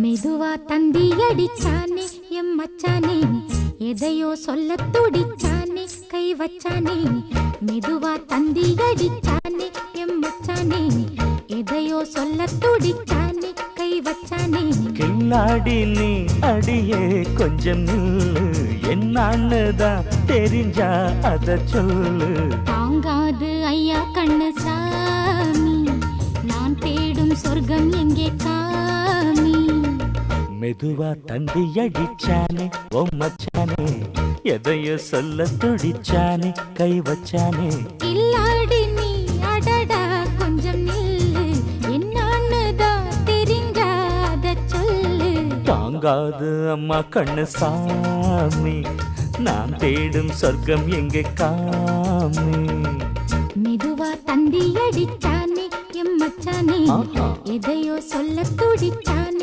மெதுவா தந்தி அடிச்சானே எம் மச்சானே, எதையோ சொல்ல துடிச்சானே கை வச்சானே. மெதுவா தந்தி அடிச்சானே எம் மச்சானே, எதையோ சொல்ல துடிச்சானே கை வச்சானே. கில்லாடி நீ அடியே கொஞ்சம் நில்லு, என்னான்னுதான் தெரிஞ்சா அத சொல்லு. தாங்காது ஐயா கண்ணு சாமி, நான் தேடும் சொர்க்கம் எங்கே காமி. மெதுவா தந்தி அடிச்சானே ஓ மச்சானே, எதையோ சொல்ல துடிச்சானே கை வச்சானே. இல்லாடி நீ அடடா கொஞ்சம் நில்லு, என்னான்னுதான் தெரிஞ்சாத சொல்லு. தாங்காது அம்மா கண்ணு சாமி, நான் தேடும் சொர்க்கம் எங்கே காமி. மெதுவா தந்தி அடிச்சானே எம் மச்சானே, எதையோ சொல்ல துடிச்சானே